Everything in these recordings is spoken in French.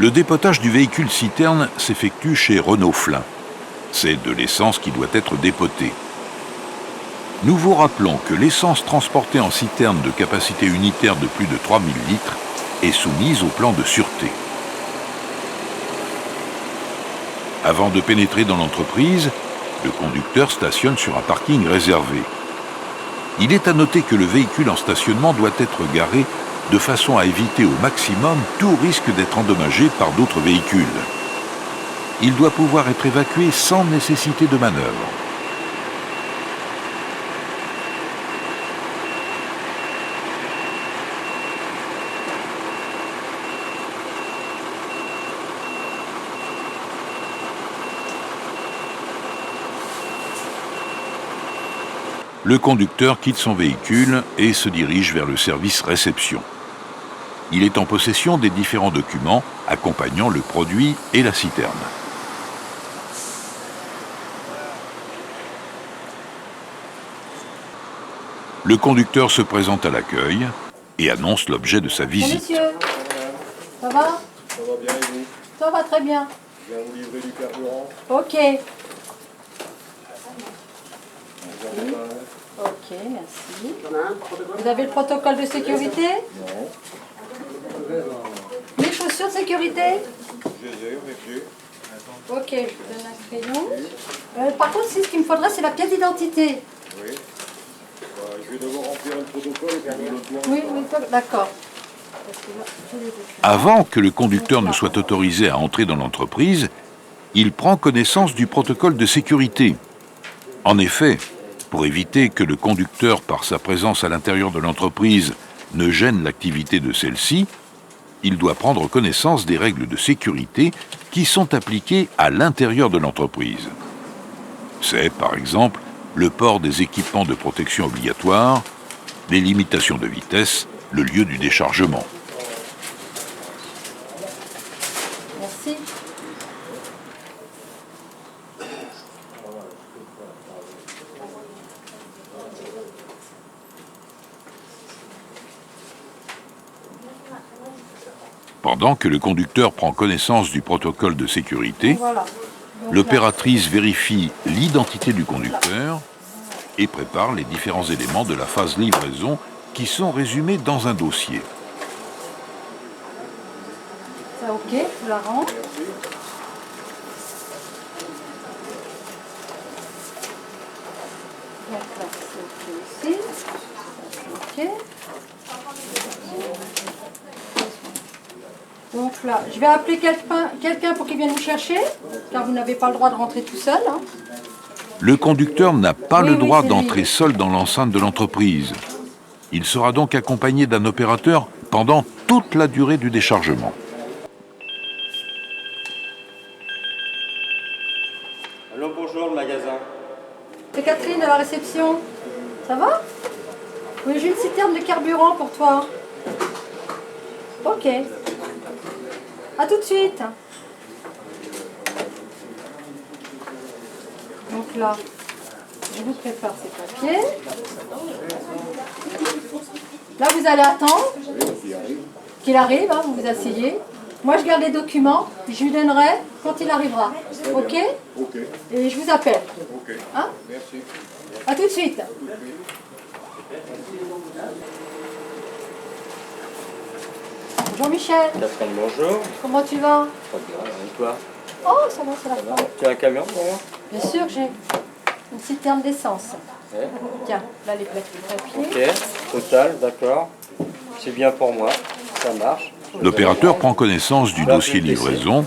Le dépotage du véhicule citerne s'effectue chez Renault Flin. C'est de l'essence qui doit être dépotée. Nous vous rappelons que l'essence transportée en citerne de capacité unitaire de plus de 3000 litres est soumise au plan de sûreté. Avant de pénétrer dans l'entreprise, le conducteur stationne sur un parking réservé. Il est à noter que le véhicule en stationnement doit être garé de façon à éviter au maximum tout risque d'être endommagé par d'autres véhicules. Il doit pouvoir être évacué sans nécessité de manœuvre. Le conducteur quitte son véhicule et se dirige vers le service réception. Il est en possession des différents documents accompagnant le produit et la citerne. Le conducteur se présente à l'accueil et annonce l'objet de sa visite. Monsieur, ça va? Ça va bien et vous? Ça va très bien. Je viens vous livrer du carburant. Ok. Oui. Ok, merci. Vous avez le protocole de sécurité? Non. Les chaussures de sécurité? Je les ai, monsieur. Ok, je vous donne un crayon. Par contre, ce qu'il me faudrait, c'est la pièce d'identité. Oui. Je vais devoir remplir un protocole et puis le tour. Oui, d'accord. Avant que le conducteur ne soit autorisé à entrer dans l'entreprise, il prend connaissance du protocole de sécurité. En effet, pour éviter que le conducteur, par sa présence à l'intérieur de l'entreprise, ne gêne l'activité de celle-ci, il doit prendre connaissance des règles de sécurité qui sont appliquées à l'intérieur de l'entreprise. C'est, par exemple, le port des équipements de protection obligatoires, les limitations de vitesse, le lieu du déchargement. Merci. Pendant que le conducteur prend connaissance du protocole de sécurité, Voilà. l'opératrice vérifie l'identité du conducteur et prépare les différents éléments de la phase livraison qui sont résumés dans un dossier. Ça, ok, je la rends. Donc là, c'est ok aussi. C'est ok. Donc là, je vais appeler quelqu'un pour qu'il vienne vous chercher, car vous n'avez pas le droit de rentrer tout seul. Hein. Le conducteur n'a pas le droit c'est d'entrer lui. seul dans l'enceinte de l'entreprise. Il sera donc accompagné d'un opérateur pendant toute la durée du déchargement. Allô, bonjour, le magasin. C'est Catherine à la réception. Ça va? Oui, j'ai une citerne de carburant pour toi. Ok. À tout de suite. Donc là, je vous prépare ces papiers. Là, vous allez attendre qu'il arrive, hein, vous vous asseyez. Moi, je garde les documents, je lui donnerai quand il arrivera. Ok? Ok. Et je vous appelle. Ok. Hein? Merci. À tout de suite. Jean-Michel, Catherine, bonjour. comment tu vas? Très bien, et toi? Oh, ça va, c'est la forme. Tu as un camion pour moi? Bien sûr que j'ai une citerne d'essence. Ouais. Tiens, là les plaques de papier. Ok, total, d'accord. C'est bien pour moi, ça marche. L'opérateur prend connaissance du dossier livraison,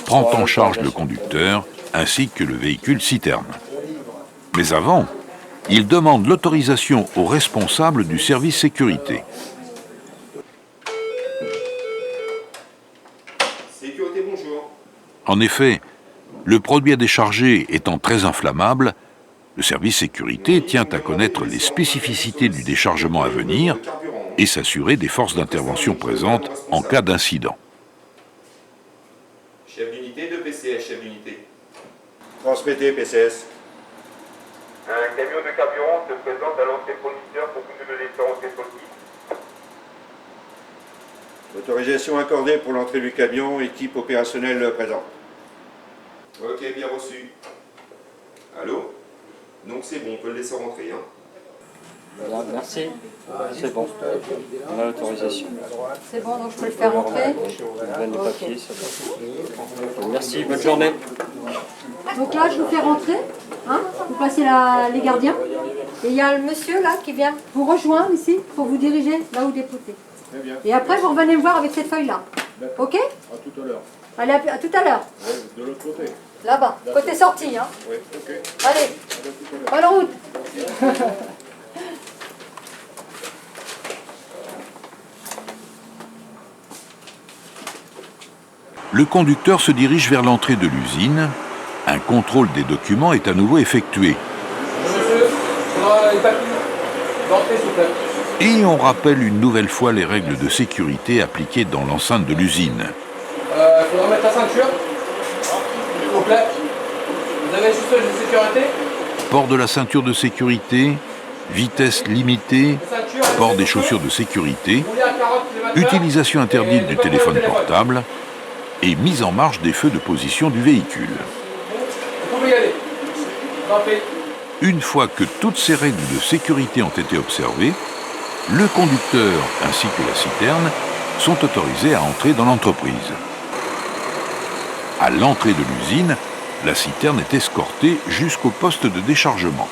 prend en charge le conducteur ainsi que le véhicule citerne. Mais avant, il demande l'autorisation au responsable du service sécurité. Sécurité, bonjour. En effet, le produit à décharger étant très inflammable, le service sécurité tient à connaître les spécificités du déchargement à venir et s'assurer des forces d'intervention présentes en cas d'incident. Chef d'unité de PCS, chef d'unité. Transmettez, PCS. Un camion de carburant se présente à l'entrée fournisseur pour vous de l'essence et solide. Autorisation accordée pour l'entrée du camion, équipe opérationnelle présente. Ok, bien reçu. Allô? Donc c'est bon, on peut le laisser rentrer. Hein. Voilà, merci. C'est bon. On a l'autorisation. C'est bon, donc je peux le faire rentrer. On donne les papiers, ça va. Merci, bonne journée. Donc là, je vous fais rentrer. Hein, vous passez les gardiens. Et il y a le monsieur là qui vient vous rejoindre ici pour vous diriger là où dépoter. Très bien. Et après, vous revenez me voir avec cette feuille-là. D'accord. Ok? À tout à l'heure. Allez, à tout à l'heure. Ouais, de l'autre côté. Là-bas, côté sortie. Hein. Oui, ok. Allez, À tout à l'heure. bonne route. Le conducteur se dirige vers l'entrée de l'usine. Un contrôle des documents est à nouveau effectué. Monsieur, les papiers d'entrée, s'il vous plaît. Et on rappelle une nouvelle fois les règles de sécurité appliquées dans l'enceinte de l'usine. Il faudra mettre la ceinture, s'il vous plaît. Vous avez juste de sécurité. Port de la ceinture de sécurité, vitesse limitée, port des chaussures de sécurité, Roulez à 40 km/h. utilisation interdite du téléphone portable et mise en marche des feux de position du véhicule. Vous pouvez y aller. Parfait. Une fois que toutes ces règles de sécurité ont été observées, le conducteur ainsi que la citerne sont autorisés à entrer dans l'entreprise. À l'entrée de l'usine, la citerne est escortée jusqu'au poste de déchargement.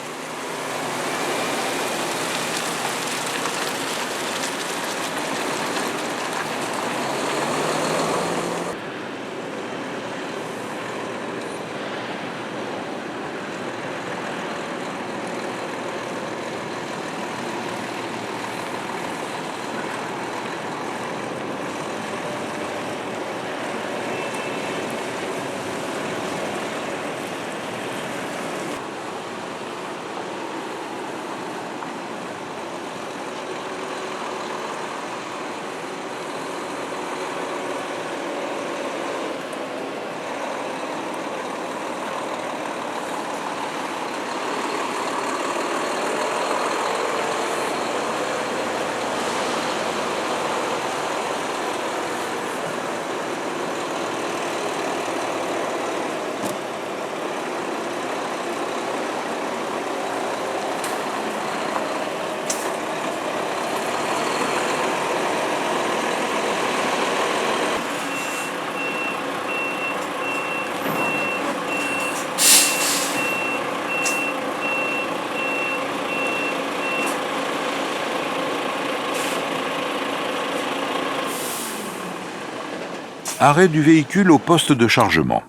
Arrêt du véhicule au poste de chargement.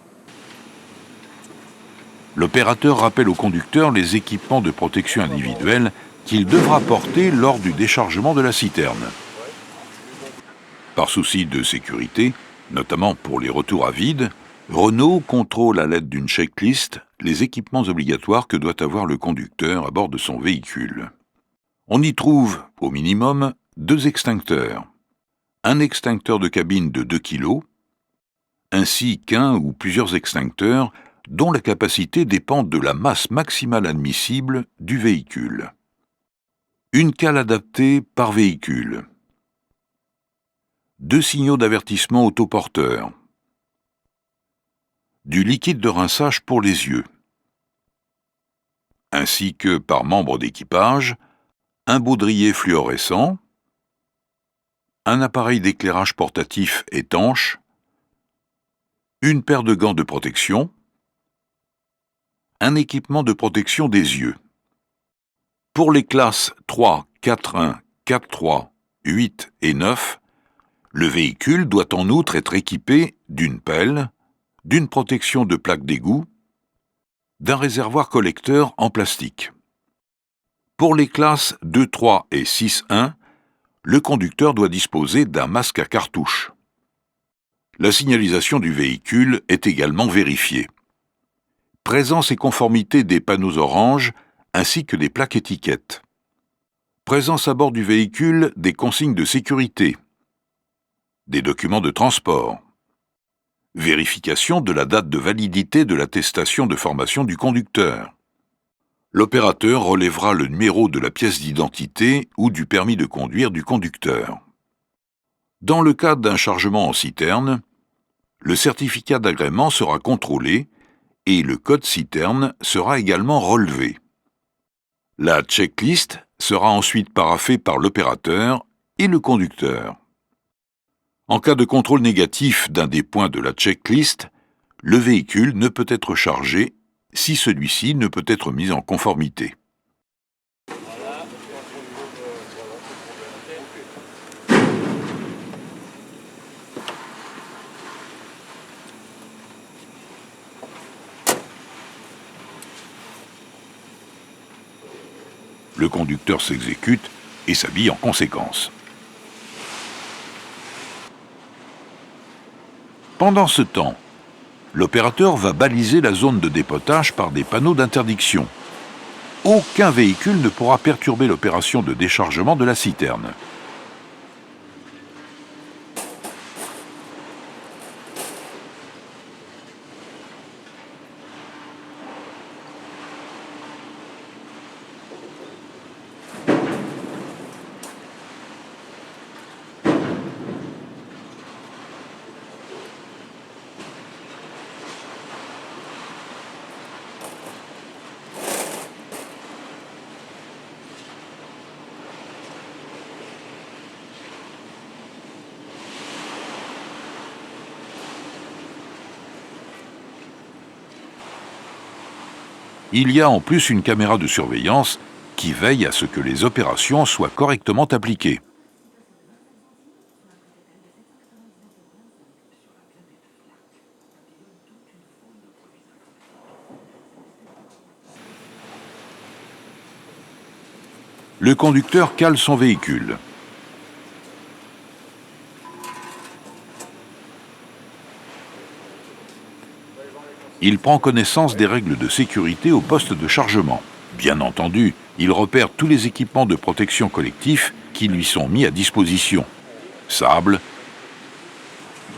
L'opérateur rappelle au conducteur les équipements de protection individuelle qu'il devra porter lors du déchargement de la citerne. Par souci de sécurité, notamment pour les retours à vide, Renault contrôle à l'aide d'une checklist les équipements obligatoires que doit avoir le conducteur à bord de son véhicule. On y trouve, au minimum, 2 extincteurs. Un extincteur de cabine de 2 kg, ainsi qu'un ou plusieurs extincteurs dont la capacité dépend de la masse maximale admissible du véhicule. Une cale adaptée par véhicule. 2 signaux d'avertissement autoporteurs. Du liquide de rinçage pour les yeux. Ainsi que, par membre d'équipage, un baudrier fluorescent, un appareil d'éclairage portatif étanche, une paire de gants de protection, un équipement de protection des yeux. Pour les classes 3, 4.1, 4.3, 8 et 9, le véhicule doit en outre être équipé d'une pelle, d'une protection de plaque d'égout, d'un réservoir collecteur en plastique. Pour les classes 2, 3 et 6.1, le conducteur doit disposer d'un masque à cartouche. La signalisation du véhicule est également vérifiée. Présence et conformité des panneaux oranges ainsi que des plaques étiquettes. Présence à bord du véhicule des consignes de sécurité. Des documents de transport. Vérification de la date de validité de l'attestation de formation du conducteur. L'opérateur relèvera le numéro de la pièce d'identité ou du permis de conduire du conducteur. Dans le cas d'un chargement en citerne, le certificat d'agrément sera contrôlé et le code citerne sera également relevé. La checklist sera ensuite paraphée par l'opérateur et le conducteur. En cas de contrôle négatif d'un des points de la checklist, le véhicule ne peut être chargé si celui-ci ne peut être mis en conformité. Le conducteur s'exécute et s'habille en conséquence. Pendant ce temps, l'opérateur va baliser la zone de dépotage par des panneaux d'interdiction. Aucun véhicule ne pourra perturber l'opération de déchargement de la citerne. Il y a en plus une caméra de surveillance qui veille à ce que les opérations soient correctement appliquées. Le conducteur cale son véhicule. Il prend connaissance des règles de sécurité au poste de chargement. Bien entendu, il repère tous les équipements de protection collectif qui lui sont mis à disposition. Sable,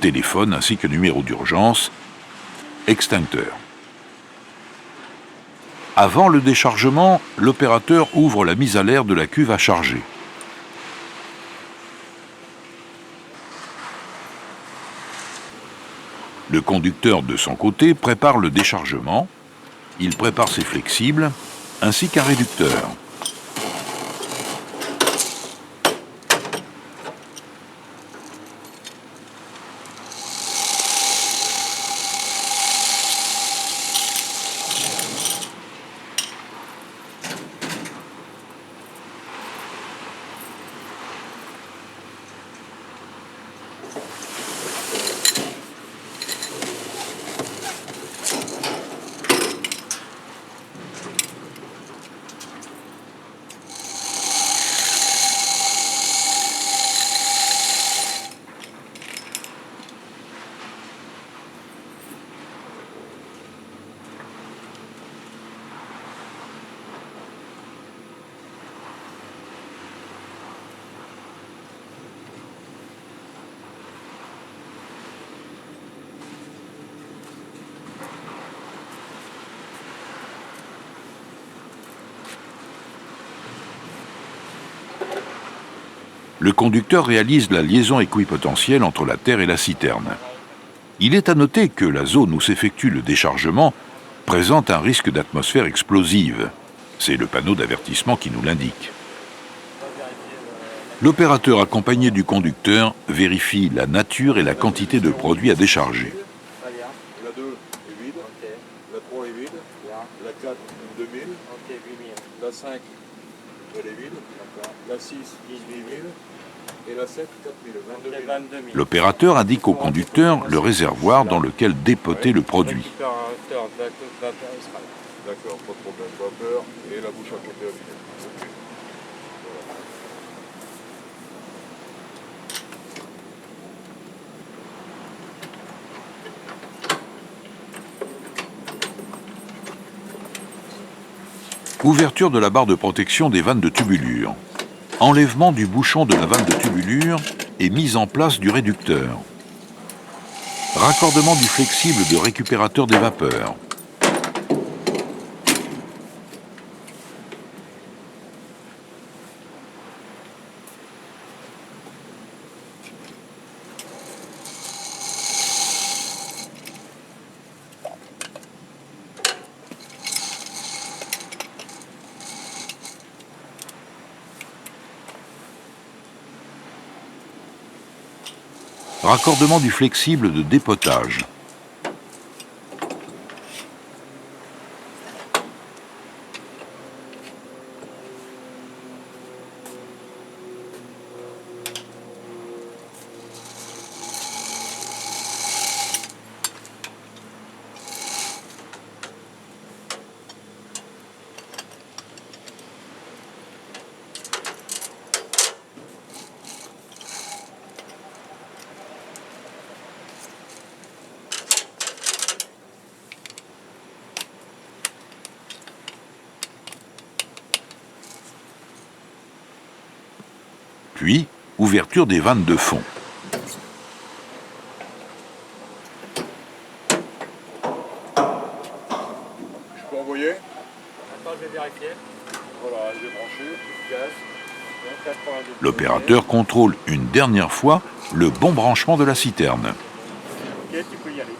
téléphone ainsi que numéro d'urgence, extincteur. Avant le déchargement, l'opérateur ouvre la mise à l'air de la cuve à charger. Le conducteur, de son côté, prépare le déchargement. Il prépare ses flexibles, ainsi qu'un réducteur. Le conducteur réalise la liaison équipotentielle entre la terre et la citerne. Il est à noter que la zone où s'effectue le déchargement présente un risque d'atmosphère explosive. C'est le panneau d'avertissement qui nous l'indique. L'opérateur accompagné du conducteur vérifie la nature et la quantité de produits à décharger. La 2 est vide, la 3 est vide, la 4 2000, la 5 elle est vide, la 6 18 000 et la 7 4000, 22 000. L'opérateur indique au conducteur le réservoir dans lequel dépoter le produit. D'accord, pas de problème, vapeur et la bouche à côté à vide. Okay. Ouverture de la barre de protection des vannes de tubulure. Enlèvement du bouchon de la vanne de tubulure et mise en place du réducteur. Raccordement du flexible de récupérateur des vapeurs. Raccordement du flexible de dépotage. Puis, ouverture des vannes de fond. Je peux envoyer? Attends, je vais vérifier. Voilà, j'ai branché. Gaz. 92. L'opérateur contrôle une dernière fois le bon branchement de la citerne. Ok, tu peux y aller.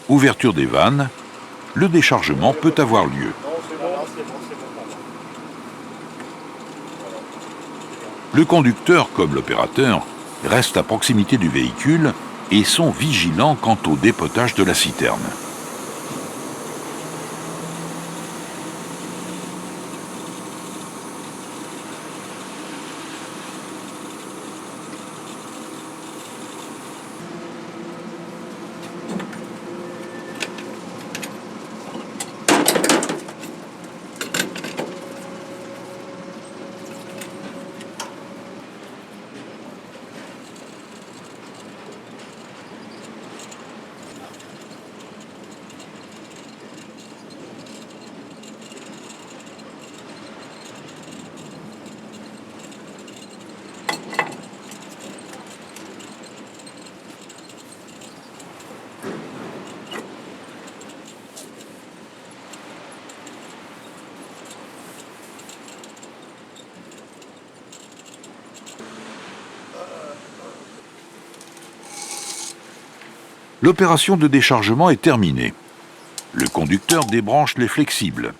Ouverture des vannes, le déchargement peut avoir lieu. Non, c'est bon. C'est bon. Le conducteur comme l'opérateur restent à proximité du véhicule et sont vigilants quant au dépotage de la citerne. L'opération de déchargement est terminée. Le conducteur débranche les flexibles.